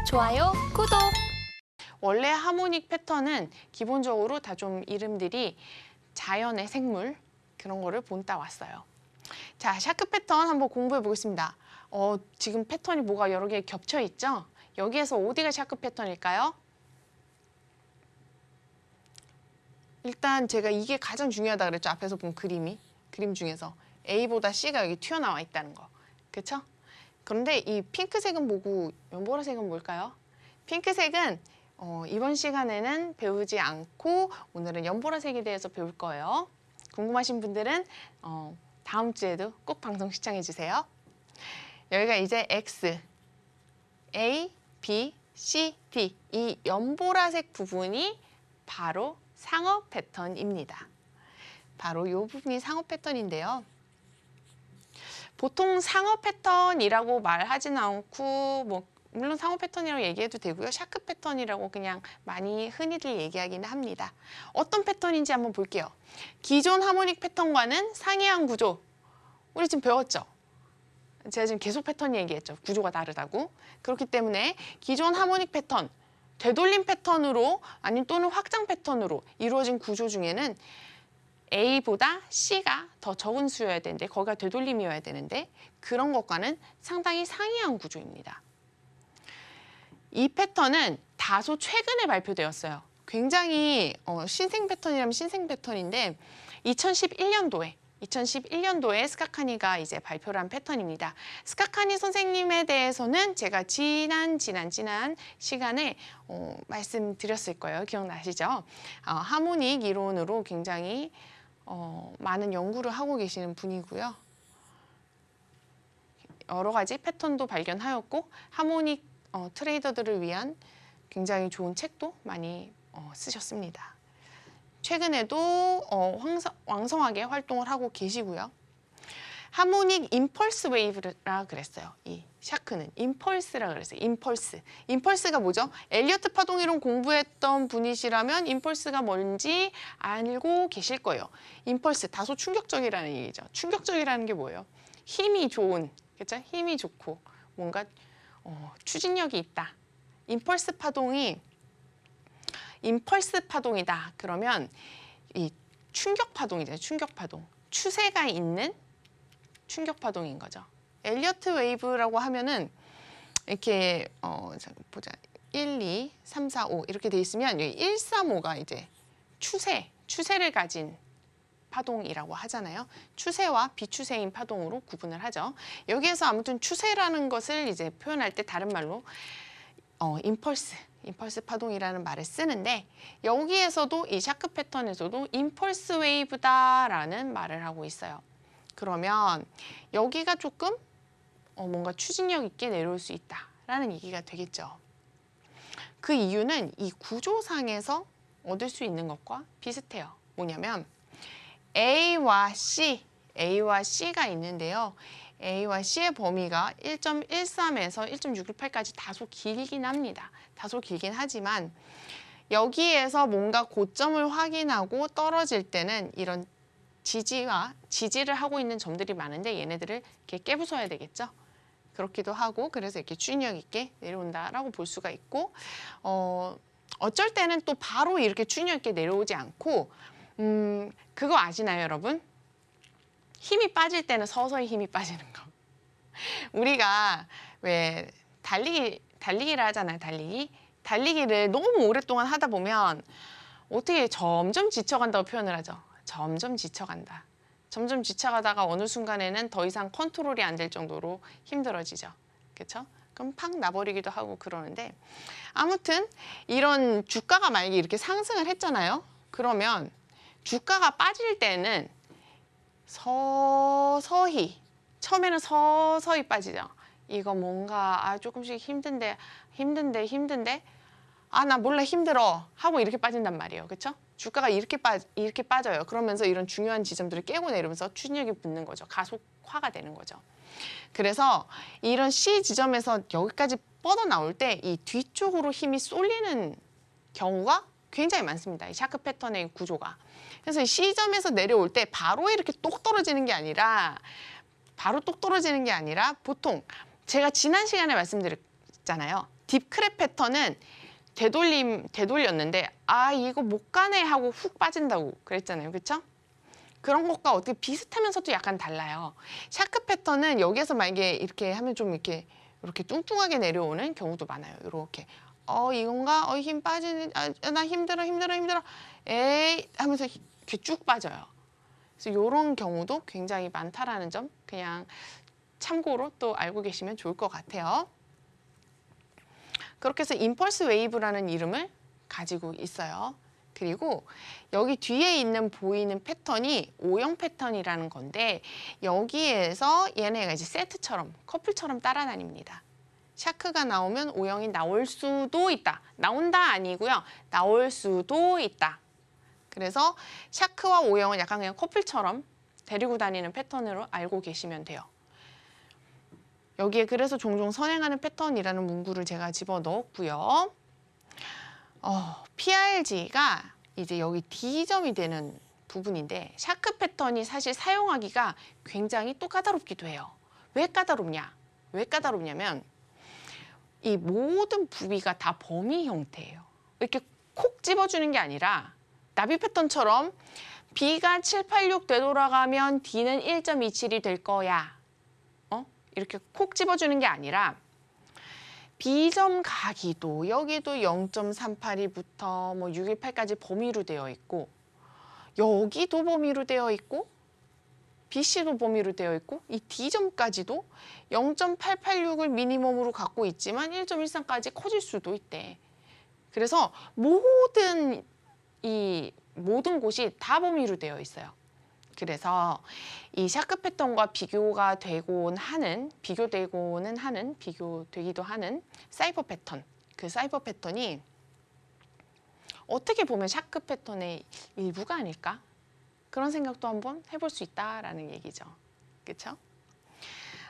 좋아요, 구독! 원래 하모닉 패턴은 기본적으로 다 좀 이름들이 자연의 생물 그런 거를 본따 왔어요. 자, 샤크 패턴 한번 공부해 보겠습니다. 지금 패턴이 뭐가 여러 개 겹쳐 있죠? 여기에서 어디가 샤크 패턴일까요? 일단 제가 이게 가장 중요하다 그랬죠. 앞에서 본 그림 중에서 A보다 C가 여기 튀어나와 있다는 거. 그렇죠? 그런데 이 핑크색은 뭐고 연보라색은 뭘까요? 핑크색은 이번 시간에는 배우지 않고 오늘은 연보라색에 대해서 배울 거예요. 궁금하신 분들은 다음 주에도 꼭 방송 시청해 주세요. 여기가 이제 X, A, B, C, D 이 연보라색 부분이 바로 상어 패턴입니다. 바로 이 부분이 상어 패턴인데요. 보통 상어 패턴이라고 말하지는 않고 물론 상어 패턴이라고 얘기해도 되고요. 샤크 패턴이라고 그냥 많이 흔히들 얘기하기는 합니다. 어떤 패턴인지 한번 볼게요. 기존 하모닉 패턴과는 상이한 구조. 우리 지금 배웠죠? 제가 지금 계속 패턴 얘기했죠. 구조가 다르다고. 그렇기 때문에 기존 하모닉 패턴, 되돌림 패턴으로 아니면 또는 확장 패턴으로 이루어진 구조 중에는 A보다 C가 더 적은 수여야 되는데 거기가 되돌림이어야 되는데 그런 것과는 상당히 상이한 구조입니다. 이 패턴은 다소 최근에 발표되었어요. 굉장히 신생 패턴이라면 신생 패턴인데 2011년도에 스카카니가 이제 발표를 한 패턴입니다. 스카카니 선생님에 대해서는 제가 지난 시간에 말씀드렸을 거예요. 기억나시죠? 하모닉 이론으로 굉장히 많은 연구를 하고 계시는 분이고요. 여러 가지 패턴도 발견하였고 하모닉 트레이더들을 위한 굉장히 좋은 책도 많이 쓰셨습니다. 최근에도 왕성하게 활동을 하고 계시고요. 하모닉 임펄스 웨이브라 그랬어요. 이 샤크는 임펄스라 그랬어요. 임펄스. 임펄스가 뭐죠? 엘리어트 파동 이론 공부했던 분이시라면 임펄스가 뭔지 알고 계실 거예요. 임펄스, 다소 충격적이라는 얘기죠. 충격적이라는 게 뭐예요? 힘이 좋은, 그렇죠? 힘이 좋고 뭔가 추진력이 있다. 임펄스 파동이다. 그러면 이 충격 파동이잖아요. 충격 파동. 추세가 있는 충격 파동인 거죠. 엘리어트 웨이브라고 하면은 이렇게 보자. 1, 2, 3, 4, 5 이렇게 돼 있으면 여기 1, 3, 5가 이제 추세를 가진 파동이라고 하잖아요. 추세와 비추세인 파동으로 구분을 하죠. 여기에서 아무튼 추세라는 것을 이제 표현할 때 다른 말로 임펄스 파동이라는 말을 쓰는데 여기에서도 이 샤크 패턴에서도 임펄스 웨이브다라는 말을 하고 있어요. 그러면 여기가 조금 뭔가 추진력 있게 내려올 수 있다라는 얘기가 되겠죠. 그 이유는 이 구조상에서 얻을 수 있는 것과 비슷해요. 뭐냐면 A와 C가 있는데요. A와 C의 범위가 1.13에서 1.618까지 다소 길긴 합니다. 다소 길긴 하지만 여기에서 뭔가 고점을 확인하고 떨어질 때는 이런 지지를 하고 있는 점들이 많은데 얘네들을 이렇게 깨부숴야 되겠죠. 그렇기도 하고 그래서 이렇게 추진력 있게 내려온다라고 볼 수가 있고 어쩔 때는 또 바로 이렇게 추진력 있게 내려오지 않고 그거 아시나요, 여러분? 힘이 빠질 때는 서서히 힘이 빠지는 거. 우리가 왜 달리기를 하잖아요, 달리기를 너무 오랫동안 하다 보면 어떻게 점점 지쳐간다고 표현을 하죠. 점점 지쳐간다. 점점 지쳐가다가 어느 순간에는 더 이상 컨트롤이 안 될 정도로 힘들어지죠. 그렇죠? 그럼 팍 나버리기도 하고 그러는데 아무튼 이런 주가가 만약에 이렇게 상승을 했잖아요. 그러면 주가가 빠질 때는 처음에는 서서히 빠지죠. 이거 뭔가 조금씩 힘든데 나 몰라 힘들어 하고 이렇게 빠진단 말이에요. 그렇죠? 주가가 이렇게 빠져요. 그러면서 이런 중요한 지점들을 깨고 내리면서 추진력이 붙는 거죠. 가속화가 되는 거죠. 그래서 이런 C 지점에서 여기까지 뻗어나올 때 이 뒤쪽으로 힘이 쏠리는 경우가 굉장히 많습니다. 이 샤크 패턴의 구조가. 그래서 이 C점에서 내려올 때 바로 이렇게 똑 떨어지는 게 아니라 보통 제가 지난 시간에 말씀드렸잖아요. 딥크랩 패턴은 되돌렸는데 아 이거 못 가네 하고 훅 빠진다고 그랬잖아요. 그렇죠? 그런 것과 어떻게 비슷하면서도 약간 달라요. 샤크 패턴은 여기에서 만약에 이렇게 하면 좀 이렇게 뚱뚱하게 내려오는 경우도 많아요. 이렇게 이건가? 힘 빠지는 나 힘들어 에이 하면서 이렇게 쭉 빠져요. 그래서 이런 경우도 굉장히 많다라는 점 그냥 참고로 또 알고 계시면 좋을 것 같아요. 그렇게 해서 임펄스 웨이브라는 이름을 가지고 있어요. 그리고 여기 뒤에 보이는 패턴이 O형 패턴이라는 건데 여기에서 얘네가 이제 세트처럼 커플처럼 따라다닙니다. 샤크가 나오면 O형이 나올 수도 있다. 나온다 아니고요. 나올 수도 있다. 그래서 샤크와 O형은 약간 그냥 커플처럼 데리고 다니는 패턴으로 알고 계시면 돼요. 여기에 그래서 종종 선행하는 패턴이라는 문구를 제가 집어넣었고요. PRG가 이제 여기 D점이 되는 부분인데 샤크 패턴이 사실 사용하기가 굉장히 또 까다롭기도 해요. 왜 까다롭냐면 이 모든 부비가 다 범위 형태예요. 이렇게 콕 집어주는 게 아니라 나비 패턴처럼 B가 7, 8, 6 되돌아가면 D는 1.27이 될 거야. 이렇게 콕 집어주는 게 아니라 B점 가기도 여기도 0.382부터 618까지 범위로 되어 있고 여기도 범위로 되어 있고 BC도 범위로 되어 있고 이 D점까지도 0.886을 미니멈으로 갖고 있지만 1.13까지 커질 수도 있대. 그래서 모든 곳이 다 범위로 되어 있어요. 그래서 이 샤크 패턴과 비교되기도 하는 사이퍼 패턴, 그 사이퍼 패턴이 어떻게 보면 샤크 패턴의 일부가 아닐까? 그런 생각도 한번 해볼 수 있다라는 얘기죠. 그렇죠?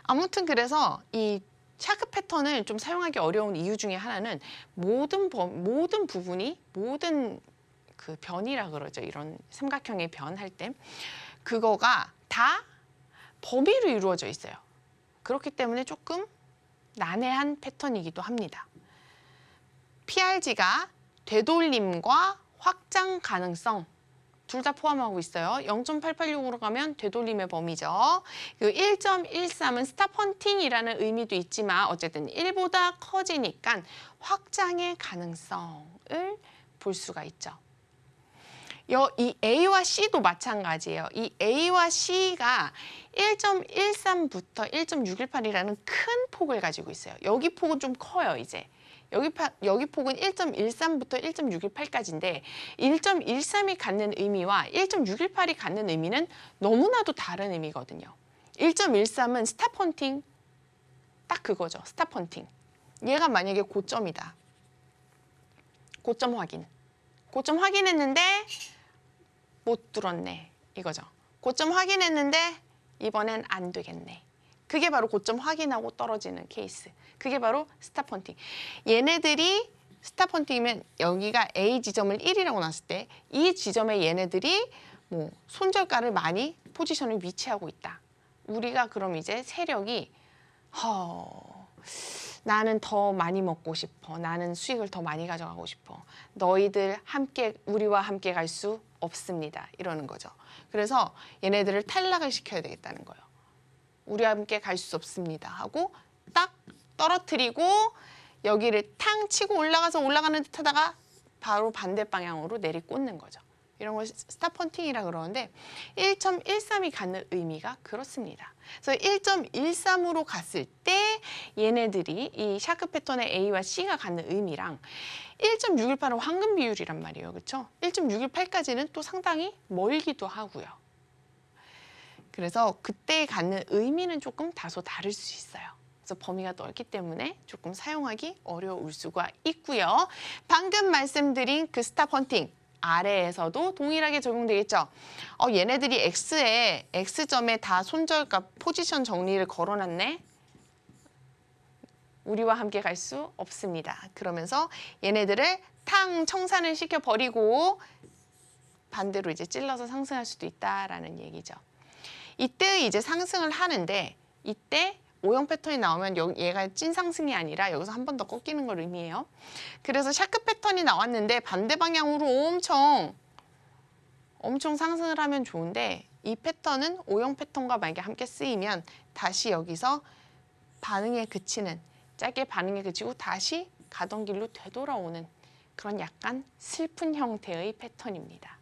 아무튼 그래서 이 샤크 패턴을 좀 사용하기 어려운 이유 중에 하나는 모든 부분이 모든 그 변이라 그러죠. 이런 삼각형의 변 할 때 그거가 다 범위로 이루어져 있어요. 그렇기 때문에 조금 난해한 패턴이기도 합니다. PRG가 되돌림과 확장 가능성 둘 다 포함하고 있어요. 0.886으로 가면 되돌림의 범위죠. 1.13은 스탑 헌팅이라는 의미도 있지만 어쨌든 1보다 커지니까 확장의 가능성을 볼 수가 있죠. 이 A와 C도 마찬가지예요. 이 A와 C가 1.13부터 1.618이라는 큰 폭을 가지고 있어요. 여기 폭은 좀 커요, 이제. 여기 폭은 1.13부터 1.618까지인데 1.13이 갖는 의미와 1.618이 갖는 의미는 너무나도 다른 의미거든요. 1.13은 스탑 헌팅, 딱 그거죠. 스탑 헌팅. 얘가 만약에 고점이다. 고점 확인했는데 못 뚫었네 이거죠. 고점 확인했는데 이번엔 안 되겠네. 그게 바로 고점 확인하고 떨어지는 케이스. 그게 바로 스탑 헌팅. 얘네들이 스탑 헌팅이면 여기가 A 지점을 1이라고 놨을 때 이 지점에 얘네들이 손절가를 많이 포지션을 위치하고 있다. 우리가 그럼 이제 세력이 나는 더 많이 먹고 싶어. 나는 수익을 더 많이 가져가고 싶어. 너희들 우리와 함께 갈 수 없습니다. 이러는 거죠. 그래서 얘네들을 탈락을 시켜야 되겠다는 거예요. 우리와 함께 갈 수 없습니다. 하고 딱 떨어뜨리고 여기를 탕 치고 올라가는 듯 하다가 바로 반대 방향으로 내리꽂는 거죠. 이런 걸 스탑 헌팅이라 그러는데 1.13이 갖는 의미가 그렇습니다. 그래서 1.13으로 갔을 때 얘네들이 이 샤크 패턴의 A와 C가 갖는 의미랑 1.618은 황금 비율이란 말이에요. 그렇죠? 1.618까지는 또 상당히 멀기도 하고요. 그래서 그때 갖는 의미는 조금 다소 다를 수 있어요. 그래서 범위가 넓기 때문에 조금 사용하기 어려울 수가 있고요. 방금 말씀드린 그 스탑 헌팅 아래에서도 동일하게 적용되겠죠. 얘네들이 X점에 다 손절값 포지션 정리를 걸어놨네. 우리와 함께 갈 수 없습니다. 그러면서 얘네들을 탕 청산을 시켜버리고 반대로 이제 찔러서 상승할 수도 있다라는 얘기죠. 이때 이제 상승을 하는데 이때 O형 패턴이 나오면 얘가 찐 상승이 아니라 여기서 한 번 더 꺾이는 걸 의미해요. 그래서 샤크 패턴이 나왔는데 반대 방향으로 엄청 상승을 하면 좋은데 이 패턴은 O형 패턴과 만약에 함께 쓰이면 다시 여기서 반응에 그치는, 짧게 반응에 그치고 다시 가던 길로 되돌아오는 그런 약간 슬픈 형태의 패턴입니다.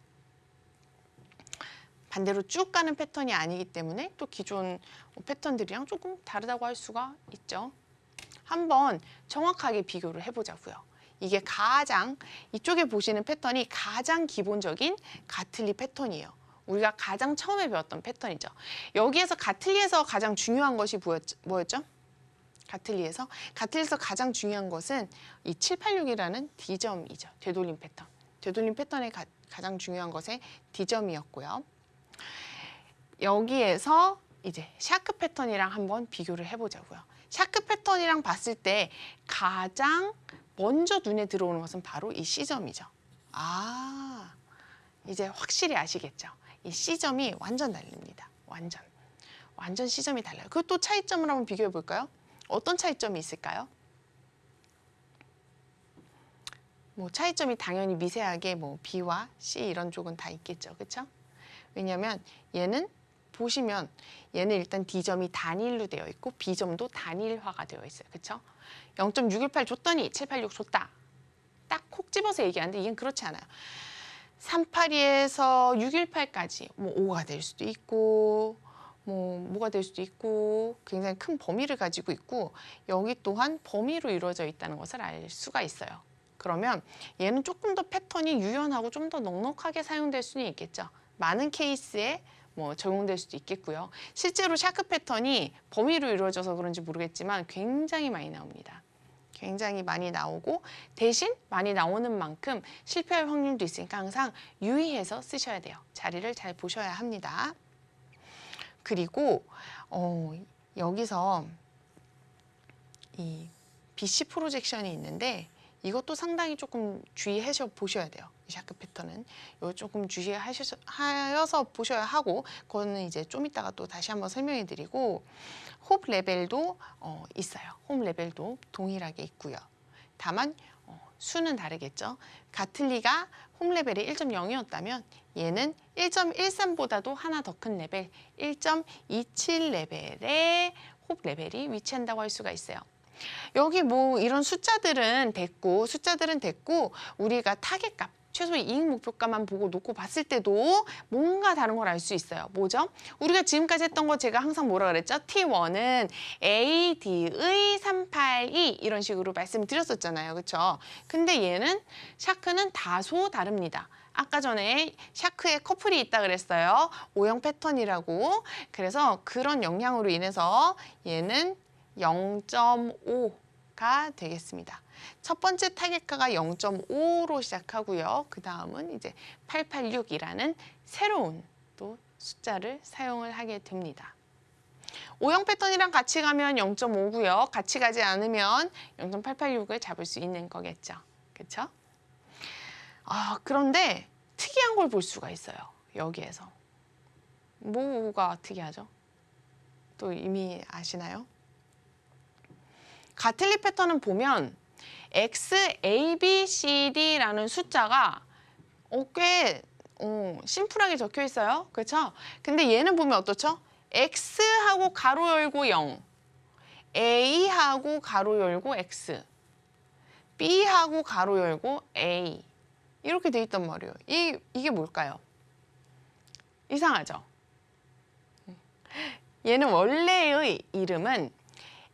반대로 쭉 가는 패턴이 아니기 때문에 또 기존 패턴들이랑 조금 다르다고 할 수가 있죠. 한번 정확하게 비교를 해보자고요. 이게 이쪽에 보시는 패턴이 가장 기본적인 가틀리 패턴이에요. 우리가 가장 처음에 배웠던 패턴이죠. 여기에서 가틀리에서 가장 중요한 것이 뭐였죠? 가틀리에서 가장 중요한 것은 이 786이라는 D점이죠. 되돌림 패턴. 되돌림 패턴의 가장 중요한 것의 D점이었고요. 여기에서 이제 샤크 패턴이랑 한번 비교를 해보자고요. 샤크 패턴이랑 봤을 때 가장 먼저 눈에 들어오는 것은 바로 이 C점이죠. 아, 이제 확실히 아시겠죠? 이 C점이 완전 다릅니다. 완전 C점이 달라요. 그 또 차이점을 한번 비교해 볼까요? 어떤 차이점이 있을까요? 뭐 차이점이 당연히 미세하게 뭐 B와 C 이런 쪽은 다 있겠죠. 그렇죠? 왜냐하면 얘는 보시면 얘는 일단 D점이 단일로 되어 있고 B점도 단일화가 되어 있어요. 그렇죠? 0.618 줬더니 786 줬다. 딱 콕 집어서 얘기하는데 이건 그렇지 않아요. 382에서 618까지 뭐 5가 될 수도 있고 뭐가 될 수도 있고 굉장히 큰 범위를 가지고 있고 여기 또한 범위로 이루어져 있다는 것을 알 수가 있어요. 그러면 얘는 조금 더 패턴이 유연하고 좀 더 넉넉하게 사용될 수는 있겠죠. 많은 케이스에 뭐 적용될 수도 있겠고요. 실제로 샤크 패턴이 범위로 이루어져서 그런지 모르겠지만 굉장히 많이 나옵니다. 굉장히 많이 나오고 대신 많이 나오는 만큼 실패할 확률도 있으니까 항상 유의해서 쓰셔야 돼요. 자리를 잘 보셔야 합니다. 그리고 여기서 이 BC 프로젝션이 있는데 이것도 상당히 조금 주의해서 보셔야 돼요. 이 샤크 패턴은 이거 조금 주의하여서 보셔야 하고 그거는 이제 좀 이따가 또 다시 한번 설명해 드리고 홉 레벨도 있어요. 홉 레벨도 동일하게 있고요. 다만 수는 다르겠죠. 가틀리가 홈 레벨이 1.0이었다면 얘는 1.13보다도 하나 더 큰 레벨 1.27 레벨의 홉 레벨이 위치한다고 할 수가 있어요. 여기 뭐 이런 숫자들은 됐고 우리가 타겟값 최소 이익 목표가만 보고 놓고 봤을 때도 뭔가 다른 걸 알 수 있어요. 뭐죠? 우리가 지금까지 했던 거 제가 항상 뭐라 그랬죠? T1은 AD의 382 이런 식으로 말씀드렸었잖아요. 그렇죠? 근데 얘는 샤크는 다소 다릅니다. 아까 전에 샤크에 커플이 있다 그랬어요. O형 패턴이라고. 그래서 그런 영향으로 인해서 얘는 0.5가 되겠습니다. 첫 번째 타겟가가 0.5로 시작하고요. 그 다음은 이제 886이라는 새로운 또 숫자를 사용을 하게 됩니다. O형 패턴이랑 같이 가면 0.5고요. 같이 가지 않으면 0.886을 잡을 수 있는 거겠죠. 그렇죠? 그런데 특이한 걸 볼 수가 있어요. 여기에서. 뭐가 특이하죠? 또 이미 아시나요? 가틀리 패턴은 보면 X, A, B, C, D라는 숫자가 꽤 심플하게 적혀 있어요. 그렇죠? 근데 얘는 보면 어떻죠? X하고 가로 열고 0, A하고 가로 열고 X, B하고 가로 열고 A 이렇게 돼 있단 말이에요. 이게 뭘까요? 이상하죠? 얘는 원래의 이름은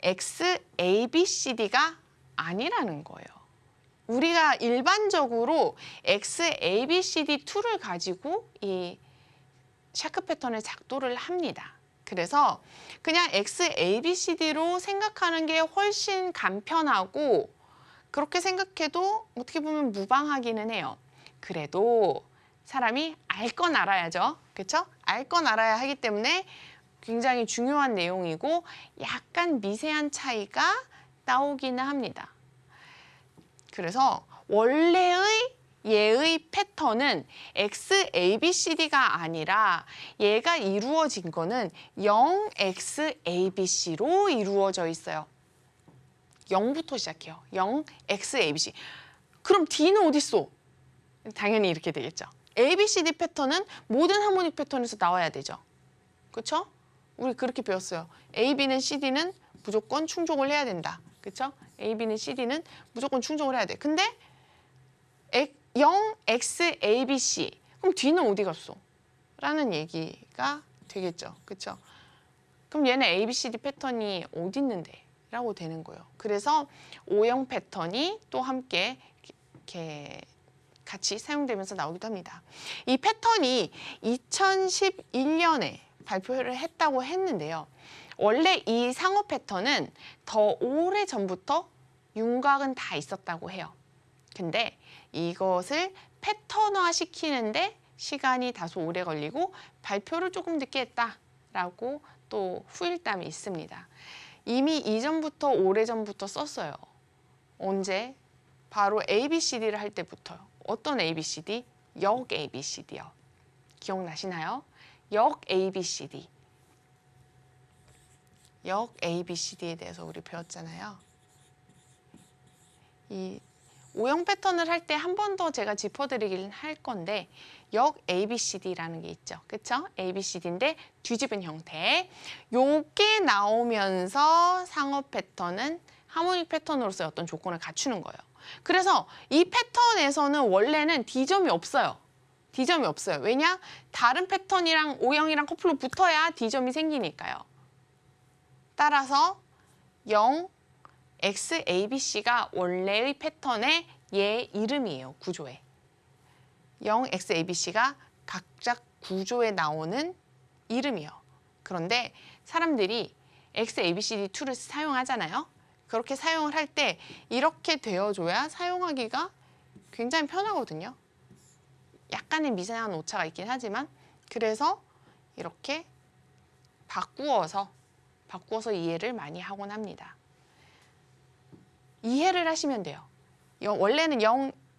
X, A, B, C, D가 아니라는 거예요. 우리가 일반적으로 X, A, B, C, D 2를 가지고 이 샤크 패턴을 작도를 합니다. 그래서 그냥 X, A, B, C, D로 생각하는 게 훨씬 간편하고 그렇게 생각해도 어떻게 보면 무방하기는 해요. 그래도 사람이 알 건 알아야죠. 그렇죠? 알 건 알아야 하기 때문에 굉장히 중요한 내용이고 약간 미세한 차이가 나오기는 합니다. 그래서 원래의 얘의 패턴은 XABCD가 아니라 얘가 이루어진 거는 0XABC로 이루어져 있어요. 0부터 시작해요. 0XABC. 그럼 D는 어디 있어? 당연히 이렇게 되겠죠. ABCD 패턴은 모든 하모닉 패턴에서 나와야 되죠. 그렇죠? 우리 그렇게 배웠어요. AB는 CD는 무조건 충족을 해야 된다. 그렇죠? AB는 CD는 무조건 충족을 해야 돼. 근데 0XABC. 그럼 D는 어디 갔어? 라는 얘기가 되겠죠. 그렇죠? 그럼 얘는 ABCD 패턴이 어디 있는데? 라고 되는 거예요. 그래서 O형 패턴이 또 함께 이렇게 같이 사용되면서 나오기도 합니다. 이 패턴이 2011년에 발표를 했다고 했는데요. 원래 이 상어 패턴은 더 오래 전부터 윤곽은 다 있었다고 해요. 근데 이것을 패턴화 시키는데 시간이 다소 오래 걸리고 발표를 조금 늦게 했다라고 또 후일담이 있습니다. 이미 이전부터 오래전부터 썼어요. 언제? 바로 ABCD를 할 때부터요. 어떤 ABCD? 역 ABCD요. 기억나시나요? 역 ABCD. 역 ABCD에 대해서 우리 배웠잖아요. 이 O형 패턴을 할 때 한 번 더 제가 짚어드리긴 할 건데 역 ABCD라는 게 있죠. 그쵸? ABCD인데 뒤집은 형태. 요게 나오면서 상어 패턴은 하모닉 패턴으로서의 어떤 조건을 갖추는 거예요. 그래서 이 패턴에서는 원래는 D점이 없어요. D점이 없어요. 왜냐? 다른 패턴이랑 O형이랑 커플로 붙어야 D점이 생기니까요. 따라서 0, X, A, B, C가 원래의 패턴의 얘 이름이에요. 구조에. 0, X, A, B, C가 각자 구조에 나오는 이름이에요. 그런데 사람들이 X, A, B, C, D 툴을 사용하잖아요. 그렇게 사용을 할 때 이렇게 되어줘야 사용하기가 굉장히 편하거든요. 약간의 미세한 오차가 있긴 하지만 그래서 이렇게 바꾸어서 이해를 많이 하곤 합니다. 이해를 하시면 돼요. 원래는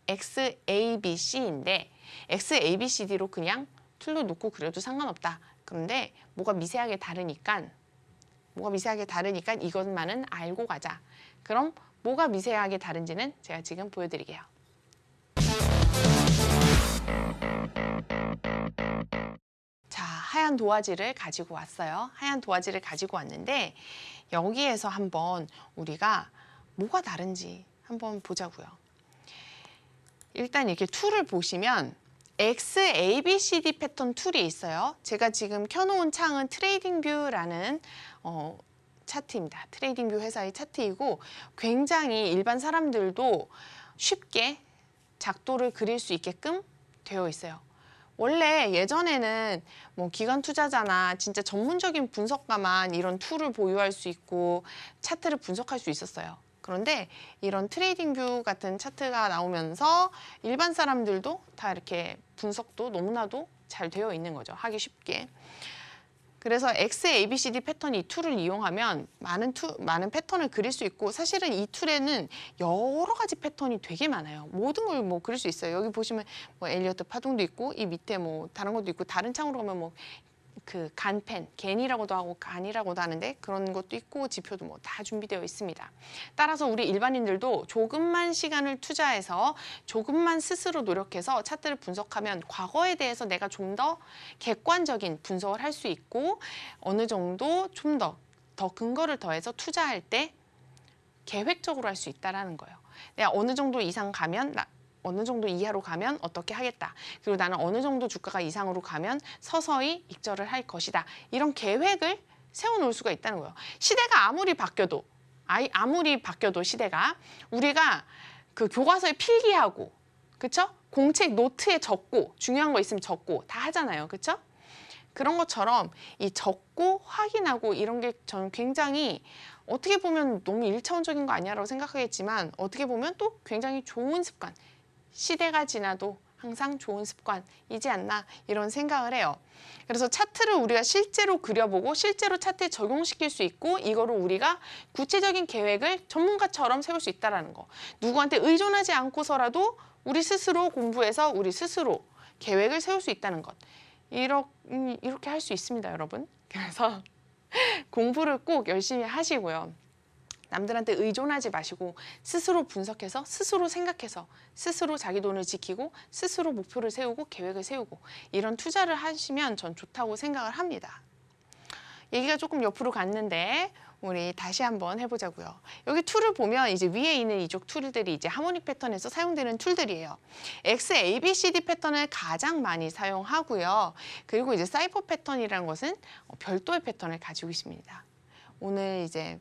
0XABC인데 XABCD로 그냥 툴로 놓고 그려도 상관없다. 그런데 뭐가 미세하게 다르니까 이것만은 알고 가자. 그럼 뭐가 미세하게 다른지는 제가 지금 보여드릴게요. 자, 하얀 도화지를 가지고 왔어요. 하얀 도화지를 가지고 왔는데 여기에서 한번 우리가 뭐가 다른지 한번 보자고요. 일단 이렇게 툴을 보시면 XABCD 패턴 툴이 있어요. 제가 지금 켜놓은 창은 트레이딩 뷰라는 차트입니다. 트레이딩 뷰 회사의 차트이고 굉장히 일반 사람들도 쉽게 작도를 그릴 수 있게끔 되어 있어요. 원래 예전에는 뭐 기관 투자자나 진짜 전문적인 분석가만 이런 툴을 보유할 수 있고 차트를 분석할 수 있었어요. 그런데 이런 트레이딩 뷰 같은 차트가 나오면서 일반 사람들도 다 이렇게 분석도 너무나도 잘 되어 있는 거죠. 하기 쉽게. 그래서 XABCD 패턴 이 툴을 이용하면 많은 패턴을 그릴 수 있고 사실은 이 툴에는 여러 가지 패턴이 되게 많아요. 모든 걸 뭐 그릴 수 있어요. 여기 보시면 뭐 엘리어트 파동도 있고 이 밑에 뭐 다른 것도 있고 다른 창으로 가면 뭐 그 간펜, 겐이라고도 하고 간이라고도 하는데 그런 것도 있고 지표도 뭐 다 준비되어 있습니다. 따라서 우리 일반인들도 조금만 시간을 투자해서 조금만 스스로 노력해서 차트를 분석하면 과거에 대해서 내가 좀 더 객관적인 분석을 할 수 있고 어느 정도 좀 더 근거를 더해서 투자할 때 계획적으로 할 수 있다는 거예요. 내가 어느 정도 이상 가면 어느 정도 이하로 가면 어떻게 하겠다. 그리고 나는 어느 정도 주가가 이상으로 가면 서서히 익절을 할 것이다. 이런 계획을 세워놓을 수가 있다는 거예요. 시대가 아무리 바뀌어도 시대가 우리가 그 교과서에 필기하고 그쵸? 공책 노트에 적고 중요한 거 있으면 적고 다 하잖아요. 그쵸? 그런 것처럼 이 적고 확인하고 이런 게 저는 굉장히 어떻게 보면 너무 일차원적인 거 아니야라고 생각하겠지만 어떻게 보면 또 굉장히 좋은 습관. 시대가 지나도 항상 좋은 습관이지 않나 이런 생각을 해요. 그래서 차트를 우리가 실제로 그려보고 실제로 차트에 적용시킬 수 있고 이거를 우리가 구체적인 계획을 전문가처럼 세울 수 있다는 거. 누구한테 의존하지 않고서라도 우리 스스로 공부해서 우리 스스로 계획을 세울 수 있다는 것. 이렇게 할 수 있습니다, 여러분. 그래서 공부를 꼭 열심히 하시고요. 남들한테 의존하지 마시고 스스로 분석해서 스스로 생각해서 스스로 자기 돈을 지키고 스스로 목표를 세우고 계획을 세우고 이런 투자를 하시면 전 좋다고 생각을 합니다. 얘기가 조금 옆으로 갔는데 우리 다시 한번 해보자고요. 여기 툴을 보면 이제 위에 있는 이쪽 툴들이 이제 하모닉 패턴에서 사용되는 툴들이에요. XABCD 패턴을 가장 많이 사용하고요. 그리고 이제 사이퍼 패턴이라는 것은 별도의 패턴을 가지고 있습니다. 오늘 이제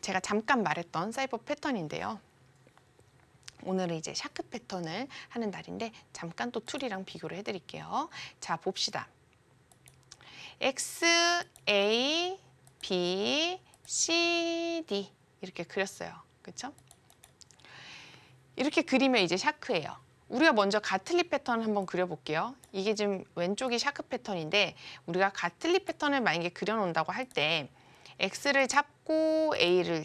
제가 잠깐 말했던 사이퍼 패턴인데요. 오늘은 이제 샤크 패턴을 하는 날인데 잠깐 또 툴이랑 비교를 해드릴게요. 자, 봅시다. X, A, B, C, D 이렇게 그렸어요. 그렇죠? 이렇게 그리면 이제 샤크예요. 우리가 먼저 가틀리 패턴을 한번 그려볼게요. 이게 지금 왼쪽이 샤크 패턴인데 우리가 가틀리 패턴을 만약에 그려놓는다고 할 때 X를 잡고 A를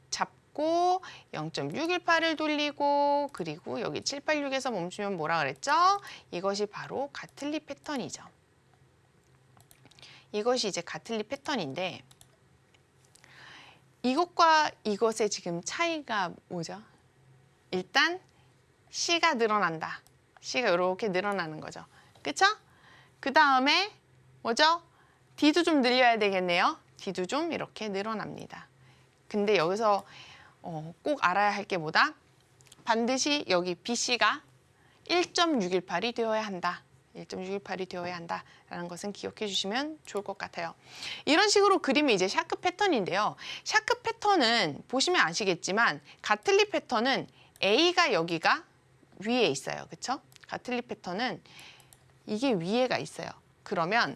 잡고 0.618을 돌리고 그리고 여기 786에서 멈추면 뭐라 그랬죠? 이것이 바로 가틀리 패턴이죠. 이것이 이제 가틀리 패턴인데 이것과 이것의 지금 차이가 뭐죠? 일단 C가 늘어난다. C가 이렇게 늘어나는 거죠. 그쵸? 그 다음에 뭐죠? D도 좀 늘려야 되겠네요. D도 좀 이렇게 늘어납니다. 근데 여기서 꼭 알아야 할 게 뭐다? 반드시 여기 BC가 1.618이 되어야 한다. 1.618이 되어야 한다라는 것은 기억해 주시면 좋을 것 같아요. 이런 식으로 그리면 이제 샤크 패턴인데요. 샤크 패턴은 보시면 아시겠지만 가틀리 패턴은 A가 여기가 위에 있어요. 그렇죠? 가틀리 패턴은 이게 위에가 있어요. 그러면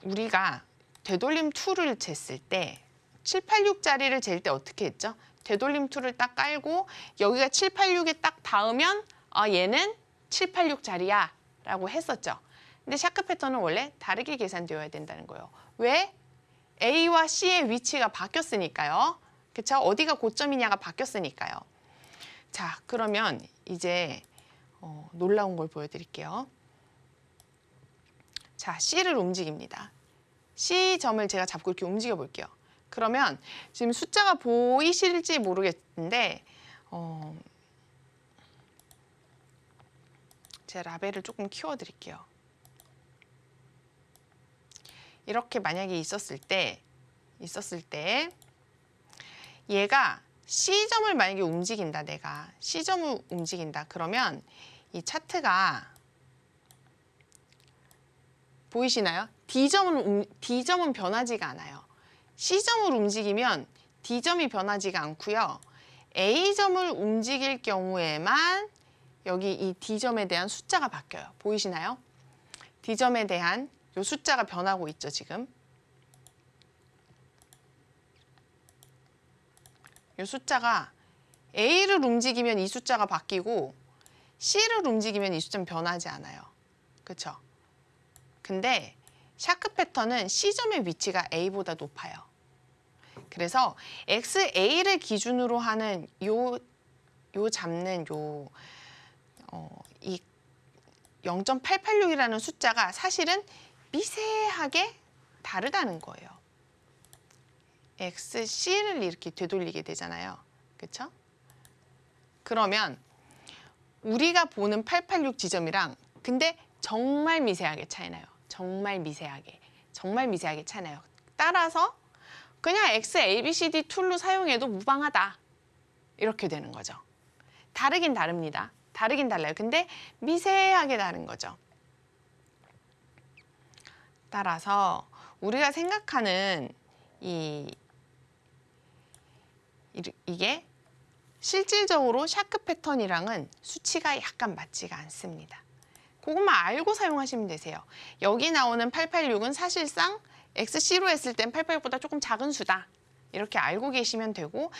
우리가 되돌림 툴을 쟀을 때 786짜리를 잴 때 어떻게 했죠? 되돌림 툴을 딱 깔고 여기가 786에 딱 닿으면 얘는 786짜리야 라고 했었죠. 근데 샤크 패턴은 원래 다르게 계산되어야 된다는 거예요. 왜? A와 C의 위치가 바뀌었으니까요. 그쵸? 어디가 고점이냐가 바뀌었으니까요. 자, 그러면 이제 놀라운 걸 보여드릴게요. 자, C를 움직입니다. C점을 제가 잡고 이렇게 움직여 볼게요. 그러면 지금 숫자가 보이실지 모르겠는데 제가 라벨을 조금 키워드릴게요. 이렇게 만약에 있었을 때 얘가 C점을 만약에 움직인다. 내가 C점을 움직인다. 그러면 이 차트가 보이시나요? D점은 변하지가 않아요. C점을 움직이면 D점이 변하지가 않고요. A점을 움직일 경우에만 여기 이 D점에 대한 숫자가 바뀌어요. 보이시나요? D점에 대한 이 숫자가 변하고 있죠, 지금. 이 숫자가 A를 움직이면 이 숫자가 바뀌고 C를 움직이면 이 숫자는 변하지 않아요. 그렇죠? 근데 샤크 패턴은 C점의 위치가 A보다 높아요. 그래서 XA를 기준으로 하는 이 0.886이라는 숫자가 사실은 미세하게 다르다는 거예요. XC를 이렇게 되돌리게 되잖아요. 그렇죠? 그러면 우리가 보는 886 지점이랑 근데 정말 미세하게 차이나요. 정말 미세하게 차이나요. 따라서 그냥 XABCD 툴로 사용해도 무방하다. 이렇게 되는 거죠. 다르긴 다릅니다. 다르긴 달라요. 근데 미세하게 다른 거죠. 따라서 우리가 생각하는 이게 실질적으로 샤크 패턴이랑은 수치가 약간 맞지가 않습니다. 그것만 알고 사용하시면 되세요. 여기 나오는 886은 사실상 XC로 했을 땐 886보다 조금 작은 수다. 이렇게 알고 계시면 되고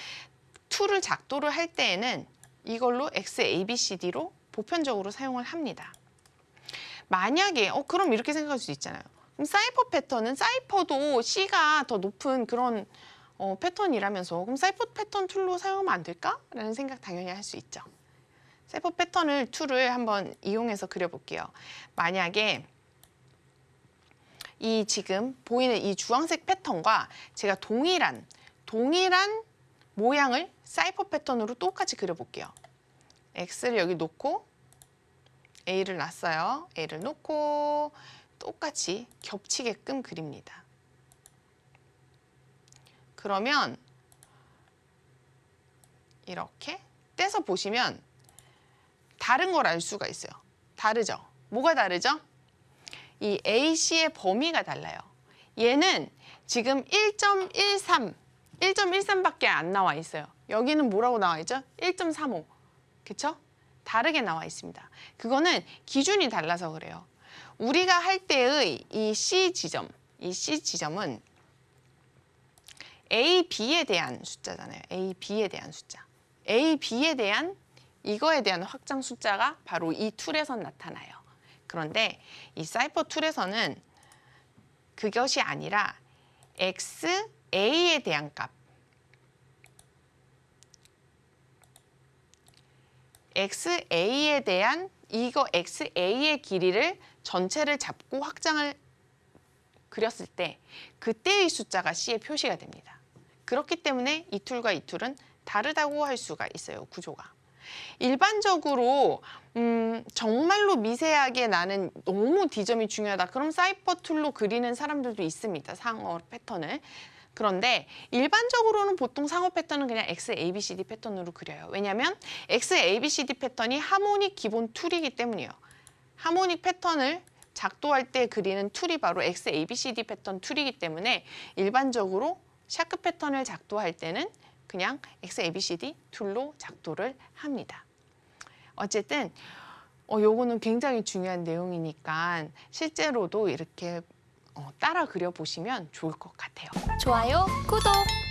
툴을 작도를 할 때에는 이걸로 XABCD로 보편적으로 사용을 합니다. 만약에 그럼 이렇게 생각할 수 있잖아요. 그럼 사이퍼 패턴은 사이퍼도 C가 더 높은 그런 패턴이라면서 그럼 사이퍼 패턴 툴로 사용하면 안 될까? 라는 생각 당연히 할 수 있죠. 사이퍼 패턴을 툴을 한번 이용해서 그려볼게요. 만약에 이 지금 보이는 이 주황색 패턴과 제가 동일한 모양을 사이퍼 패턴으로 똑같이 그려볼게요. X를 여기 놓고 A를 놨어요. A를 놓고 똑같이 겹치게끔 그립니다. 그러면 이렇게 떼서 보시면 다른 걸 알 수가 있어요. 다르죠? 뭐가 다르죠? 이 AC의 범위가 달라요. 얘는 지금 1.13밖에 안 나와 있어요. 여기는 뭐라고 나와 있죠? 1.35. 그쵸? 다르게 나와 있습니다. 그거는 기준이 달라서 그래요. 우리가 할 때의 이 C 지점은 A, B에 대한 숫자잖아요. A, B에 대한 숫자. A, B에 대한 이거에 대한 확장 숫자가 바로 이 툴에서 나타나요. 그런데 이 사이퍼 툴에서는 그것이 아니라 X, A에 대한 값, XA에 대한 이거 XA의 길이를 전체를 잡고 확장을 그렸을 때 그때의 숫자가 C에 표시가 됩니다. 그렇기 때문에 이 툴과 이 툴은 다르다고 할 수가 있어요. 구조가. 일반적으로 정말로 미세하게 나는 너무 D점이 중요하다. 그럼 사이퍼 툴로 그리는 사람들도 있습니다. 상어 패턴을. 그런데 일반적으로는 보통 상호 패턴은 그냥 XABCD 패턴으로 그려요. 왜냐하면 XABCD 패턴이 하모닉 기본 툴이기 때문이에요. 하모닉 패턴을 작도할 때 그리는 툴이 바로 XABCD 패턴 툴이기 때문에 일반적으로 샤크 패턴을 작도할 때는 그냥 XABCD 툴로 작도를 합니다. 어쨌든 요거는 굉장히 중요한 내용이니까 실제로도 이렇게 따라 그려보시면 좋을 것 같아요. 좋아요, 구독!